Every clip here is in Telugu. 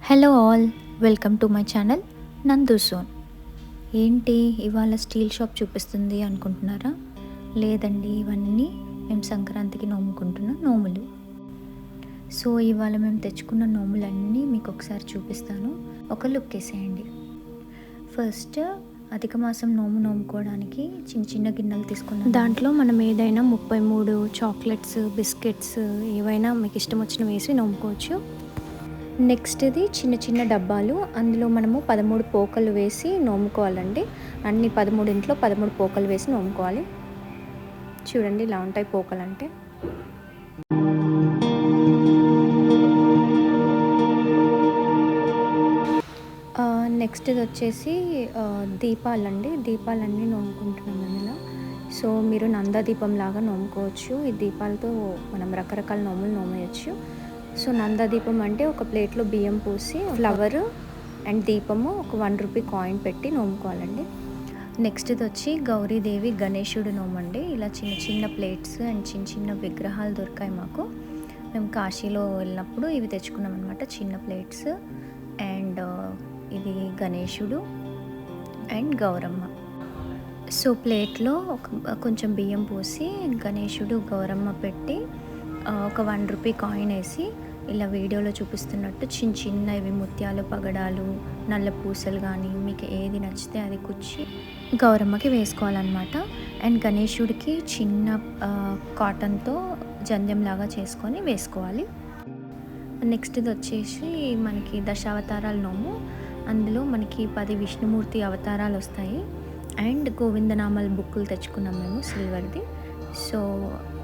Hello all, welcome to my channel నందు సోన్. ఏంటి ఇవాళ స్టీల్ షాప్ చూపిస్తుంది అనుకుంటున్నారా? లేదండి, ఇవన్నీ మేము సంక్రాంతికి నోముకుంటున్న నోములు. సో ఇవాళ మేము తెచ్చుకున్న నోములన్నీ మీకు ఒకసారి చూపిస్తాను, ఒక లుక్ వేసేయండి. ఫస్ట్ అధిక మాసం నోముకోవడానికి చిన్న చిన్న గిన్నెలు తీసుకున్నాం. దాంట్లో మనం ఏదైనా 33 చాక్లెట్స్, బిస్కెట్స్ ఏవైనా మీకు ఇష్టం వచ్చిన వేసి నోముకోవచ్చు. నెక్స్ట్ ఇది చిన్న చిన్న డబ్బాలు, అందులో మనము 13 పోకలు వేసి నోముకోవాలండి. అన్ని 13 13 పోకలు వేసి నోముకోవాలి. చూడండి ఇలా ఉంటాయి పోకలు అంటే. నెక్స్ట్ ఇది వచ్చేసి దీపాలండి. దీపాలన్నీ నోముకుంటున్నాం అందులో. సో మీరు నందాదీపం లాగా నోముకోవచ్చు. ఈ దీపాలతో మనం రకరకాల నోములు నోమేయచ్చు. సో నందాదీపం అంటే ఒక ప్లేట్లో బియ్యం పోసి ఫ్లవర్ అండ్ దీపము ఒక 1 రూపీ కాయిన్ పెట్టి నోముకోవాలండి. నెక్స్ట్ ఇది వచ్చి గౌరీదేవి గణేశుడు నోమండి. ఇలా చిన్న చిన్న ప్లేట్స్ అండ్ చిన్న చిన్న విగ్రహాలు దొరికాయి మాకు. మేము కాశీలో వెళ్ళినప్పుడు ఇవి తెచ్చుకున్నాం అనమాట, చిన్న ప్లేట్స్. అండ్ ఇది గణేశుడు అండ్ గౌరమ్మ. సో ప్లేట్లో కొంచెం బియ్యం పోసి గణేశుడు గౌరమ్మ పెట్టి ఒక 1 రూపీ కాయిన్ వేసి ఇలా వీడియోలో చూపిస్తున్నట్టు చిన్న చిన్న ఇవి ముత్యాలు, పగడాలు, నల్ల పూసలు కానీ మీకు ఏది నచ్చితే అది కుచ్చి గౌరమ్మకి వేసుకోవాలన్నమాట. అండ్ గణేశుడికి చిన్న కాటన్తో జంధ్యంలాగా చేసుకొని వేసుకోవాలి. నెక్స్ట్ ఇది వచ్చేసి మనకి దశావతారాల నోము. అందులో మనకి 10 విష్ణుమూర్తి అవతారాలు వస్తాయి. అండ్ గోవిందనామాల బుక్కులు తెచ్చుకున్నాం మేము, సిల్వర్ది. సో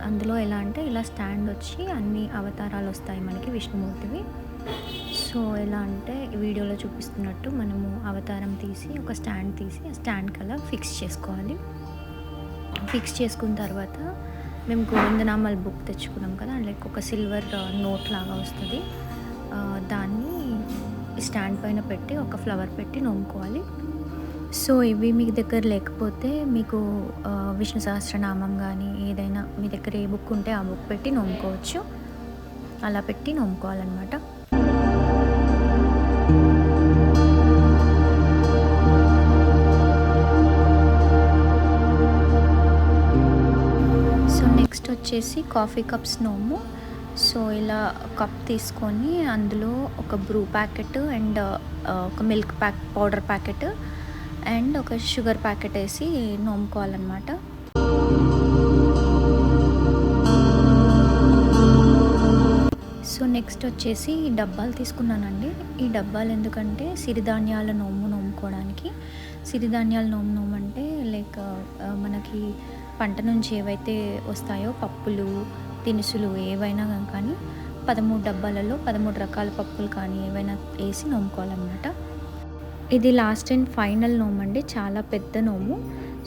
అందులో ఎలా అంటే ఇలా స్టాండ్ వచ్చి అన్ని అవతారాలు వస్తాయి మనకి విష్ణుమూర్తివి. సో ఎలా అంటే వీడియోలో చూపిస్తున్నట్టు మనము అవతారం తీసి ఒక స్టాండ్ తీసి ఆ స్టాండ్ కల్లా ఫిక్స్ చేసుకోవాలి. ఫిక్స్ చేసుకున్న తర్వాత మేము గోవిందనామాల బుక్ తెచ్చుకున్నాం కదా, లైక్ ఒక సిల్వర్ నోట్ లాగా వస్తుంది. దాన్ని స్టాండ్ పైన పెట్టి ఒక ఫ్లవర్ పెట్టి నోముకోవాలి. సో ఇవి మీ దగ్గర లేకపోతే మీకు విష్ణు సహస్రనామం కానీ ఏదైనా మీ దగ్గర ఏ బుక్ ఉంటే ఆ బుక్ పెట్టి నోముకోవచ్చు. అలా పెట్టి నోముకోవాలన్నమాట. సో నెక్స్ట్ వచ్చేసి కాఫీ కప్స్ నోము. సో ఇలా కప్ తీసుకొని అందులో ఒక బ్రూ ప్యాకెట్ అండ్ ఒక మిల్క్ పౌడర్ ప్యాకెట్ అండ్ ఒక షుగర్ ప్యాకెట్ వేసి నోముకోవాలన్నమాట. సో నెక్స్ట్ వచ్చేసి ఈ డబ్బాలు తీసుకున్నానండి. ఈ డబ్బాలు ఎందుకంటే సిరిధాన్యాల నోముకోవడానికి. సిరిధాన్యాల నోమంటే లైక్ మనకి పంట నుంచి ఏవైతే వస్తాయో పప్పులు, దినుసులు ఏవైనా కానీ 13 డబ్బాలలో 13 రకాల పప్పులు కానీ ఏవైనా వేసి నోముకోవాలన్నమాట. ఇది లాస్ట్ అండ్ ఫైనల్ నోము అండి, చాలా పెద్ద నోము.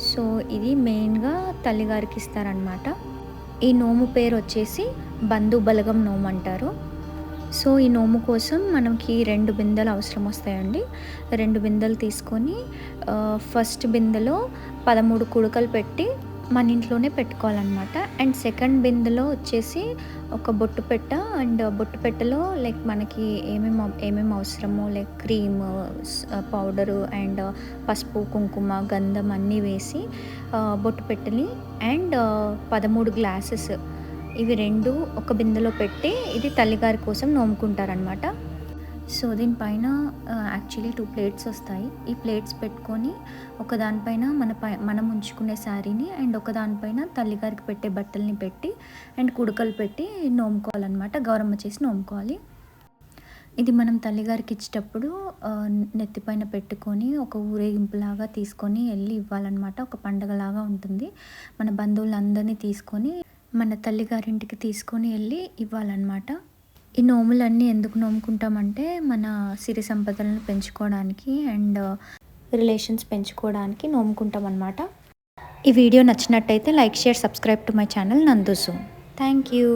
సో ఇది మెయిన్గా తల్లిగారికి ఇస్తారనమాట. ఈ నోము పేరు వచ్చేసి బంధు బలగం నోము అంటారు. సో ఈ నోము కోసం మనకి 2 బిందెలు అవసరం వస్తాయండి. 2 బిందెలు తీసుకొని ఫస్ట్ బిందెలో 13 కుడకలు పెట్టి మన ఇంట్లోనే పెట్టుకోవాలన్నమాట. అండ్ సెకండ్ బిందెలో వచ్చేసి ఒక బొట్టు పెట్ట, అండ్ బొట్టు పెట్టలో లైక్ మనకి ఏమేమి అవసరమో లైక్ క్రీమ్, పౌడరు అండ్ పసుపు, కుంకుమ, గంధం అన్నీ వేసి బొట్టు పెట్టని అండ్ 13 గ్లాసెస్ ఇవి 2 ఒక బిందెలో పెట్టి ఇది తల్లిగారి కోసం నోముకుంటారనమాట. సో దీనిపైన యాక్చువల్లీ 2 ప్లేట్స్ వస్తాయి. ఈ ప్లేట్స్ పెట్టుకొని ఒకదానిపైన మనం ఉంచుకునే శారీని అండ్ ఒకదానిపైన తల్లిగారికి పెట్టే బట్టల్ని పెట్టి అండ్ కుడకలు పెట్టి నోముకోవాలన్నమాట. గౌరమ్మ చేసి నోముకోవాలి. ఇది మనం తల్లిగారికి ఇచ్చేటప్పుడు నెత్తిపైన పెట్టుకొని ఒక ఊరేగింపులాగా తీసుకొని వెళ్ళి ఇవ్వాలన్నమాట. ఒక పండగలాగా ఉంటుంది. మన బంధువులందరినీ తీసుకొని మన తల్లిగారింటికి తీసుకొని వెళ్ళి ఇవ్వాలన్నమాట. ఈ నోములన్నీ ఎందుకు నోముకుంటామంటే మన సిరి సంపదలను పెంచుకోవడానికి అండ్ రిలేషన్స్ పెంచుకోవడానికి నోముకుంటాం అన్నమాట. ఈ వీడియో నచ్చినట్టయితే like, share, subscribe to my channel నందు సోన్. Thank you.